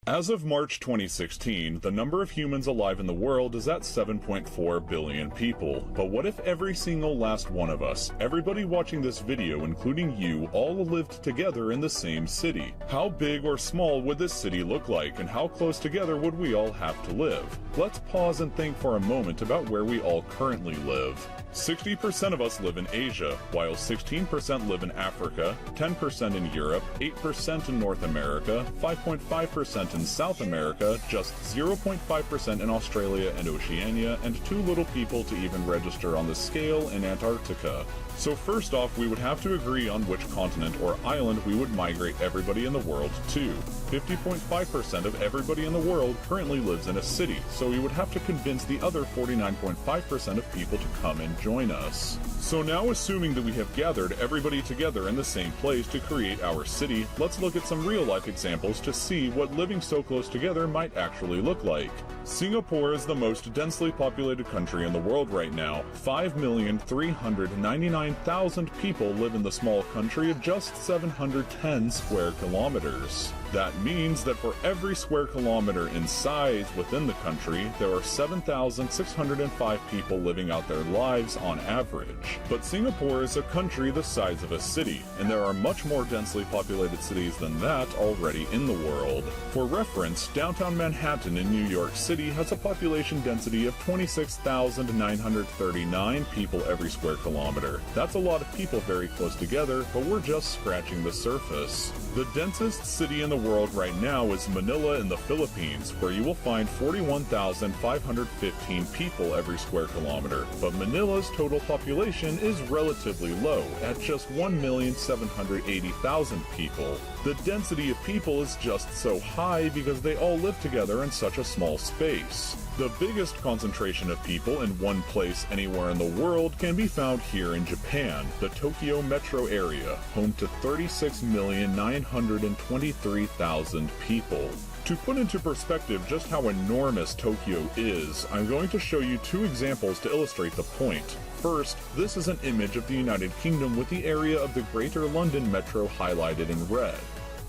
As of March 2016, the number of humans alive in the world is at 7.4 billion people. But what if every single last one of us, everybody watching this video including you, all lived together in the same city? How big or small would this city look like, and how close together would we all have to live? Let's pause and think for a moment about where we all currently live. 60% of us live in Asia, while 16% live in Africa, 10% in Europe, 8% in North America, 5.5% in South America, just 0.5% in Australia and Oceania, and too little people to even register on the scale in Antarctica. So first off, we would have to agree on which continent or island we would migrate everybody in the world to. 50.5% of everybody in the world currently lives in a city, so we would have to convince the other 49.5% of people to come and join us. So now, assuming that we have gathered everybody together in the same place to create our city, let's look at some real-life examples to see what living so close together might actually look like. Singapore is the most densely populated country in the world right now. 5,399,000 people live in the small country of just 710 square kilometers. That means that for every square kilometer in size within the country, there are 7,605 people living out their lives on average. But Singapore is a country the size of a city, and there are much more densely populated cities than that already in the world. For reference, downtown Manhattan in New York City has a population density of 26,939 people every square kilometer. That's a lot of people very close together, but we're just scratching the surface. The densest city in the world right now is Manila in the Philippines, where you will find 41,515 people every square kilometer. But Manila's total population is relatively low, at just 1,780,000 people. The density of people is just so high because they all live together in such a small space. The biggest concentration of people in one place anywhere in the world can be found here in Japan, the Tokyo metro area, home to 36,923,000 people. To put into perspective just how enormous Tokyo is, I'm going to show you two examples to illustrate the point. First, this is an image of the United Kingdom with the area of the Greater London Metro highlighted in red.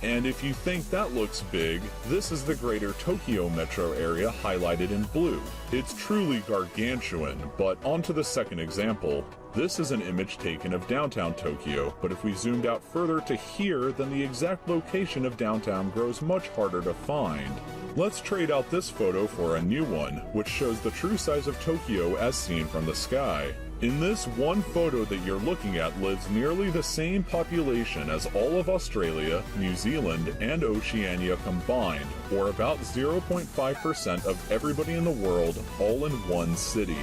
And if you think that looks big, this is the Greater Tokyo metro area highlighted in blue. It's truly gargantuan, but on to the second example. This is an image taken of downtown Tokyo, but if we zoomed out further to here, then the exact location of downtown grows much harder to find. Let's trade out this photo for a new one, which shows the true size of Tokyo as seen from the sky. In this one photo that you're looking at lives nearly the same population as all of Australia, New Zealand, and Oceania combined, or about 0.5% of everybody in the world, all in one city.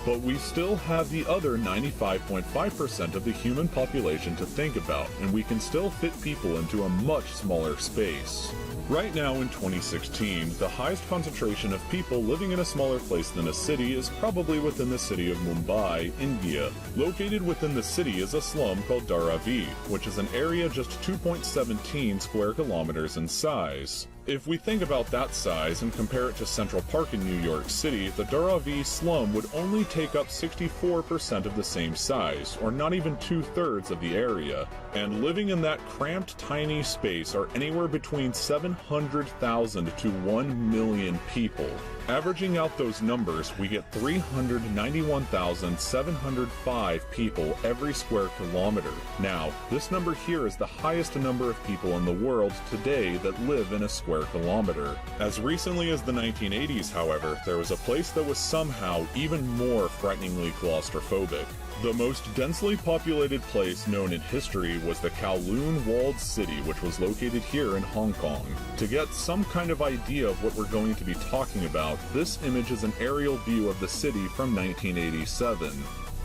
But we still have the other 95.5% of the human population to think about, and we can still fit people into a much smaller space. Right now in 2016, the highest concentration of people living in a smaller place than a city is probably within the city of Mumbai, India. Located within the city is a slum called Dharavi, which is an area just 2.17 square kilometers in size. If we think about that size and compare it to Central Park in New York City, the Dharavi slum would only take up 64% of the same size, or not even 2/3 of the area. And living in that cramped, tiny space are anywhere between 700,000 to 1 million people. Averaging out those numbers, we get 391,705 people every square kilometer. Now, this number here is the highest number of people in the world today that live in a square kilometer. As recently as the 1980s, however, there was a place that was somehow even more frighteningly claustrophobic. The most densely populated place known in history was the Kowloon Walled City, which was located here in Hong Kong. To get some kind of idea of what we're going to be talking about, this image is an aerial view of the city from 1987.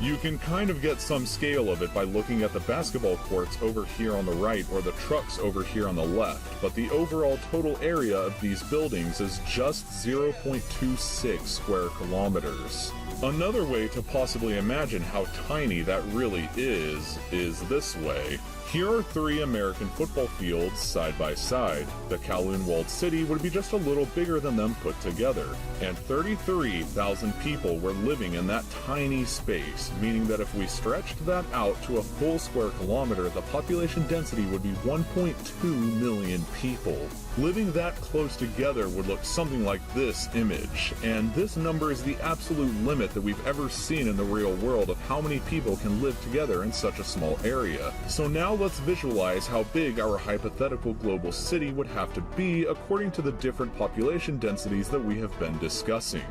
You can kind of get some scale of it by looking at the basketball courts over here on the right or the trucks over here on the left, but the overall total area of these buildings is just 0.26 square kilometers. Another way to possibly imagine how tiny that really is this way. Here are 3 American football fields side by side. The Kowloon walled city would be just a little bigger than them put together, and 33,000 people were living in that tiny space, meaning that if we stretched that out to a full square kilometer, the population density would be 1.2 million people. Living that close together would look something like this image, and this number is the absolute limit that we've ever seen in the real world of how many people can live together in such a small area. So now let's visualize how big our hypothetical global city would have to be according to the different population densities that we have been discussing.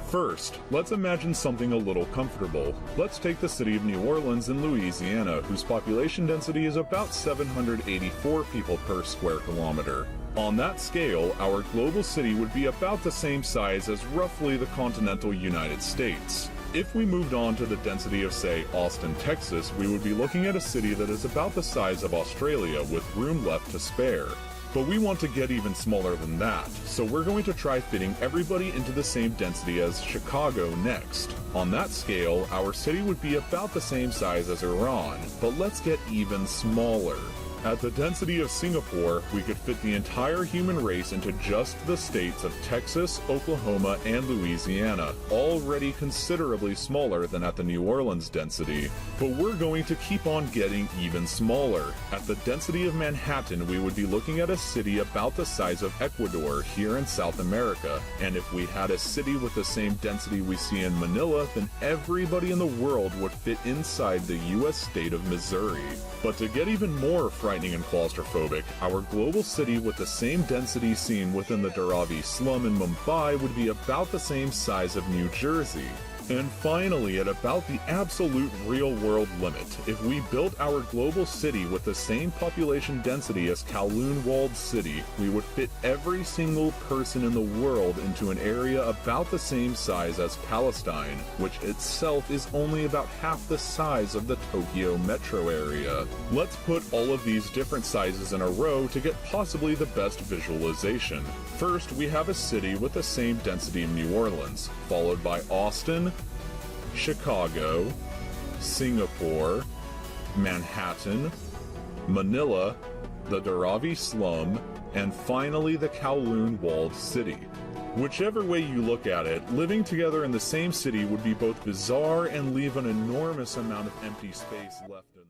First, let's imagine something a little comfortable. Let's take the city of New Orleans in Louisiana, whose population density is about 784 people per square kilometer. On that scale, our global city would be about the same size as roughly the continental United States. If we moved on to the density of, say, Austin, Texas, we would be looking at a city that is about the size of Australia with room left to spare. But we want to get even smaller than that, so we're going to try fitting everybody into the same density as Chicago next. On that scale, our city would be about the same size as Iran, but let's get even smaller. At the density of Singapore, we could fit the entire human race into just the states of Texas, Oklahoma, and Louisiana, already considerably smaller than at the New Orleans density. But we're going to keep on getting even smaller. At the density of Manhattan, we would be looking at a city about the size of Ecuador here in South America. And if we had a city with the same density we see in Manila, then everybody in the world would fit inside the U.S. state of Missouri. But to get even more frightening and claustrophobic, our global city with the same density seen within the Dharavi slum in Mumbai would be about the same size of New Jersey. And finally, at about the absolute real-world limit, if we built our global city with the same population density as Kowloon walled city, we would fit every single person in the world into an area about the same size as Palestine, which itself is only about half the size of the Tokyo metro area. Let's put all of these different sizes in a row to get possibly the best visualization. First, we have a city with the same density of New Orleans, followed by Austin, Chicago, Singapore, Manhattan, Manila, the Dharavi slum, and finally the Kowloon walled city. Whichever way you look at it, living together in the same city would be both bizarre and leave an enormous amount of empty space left in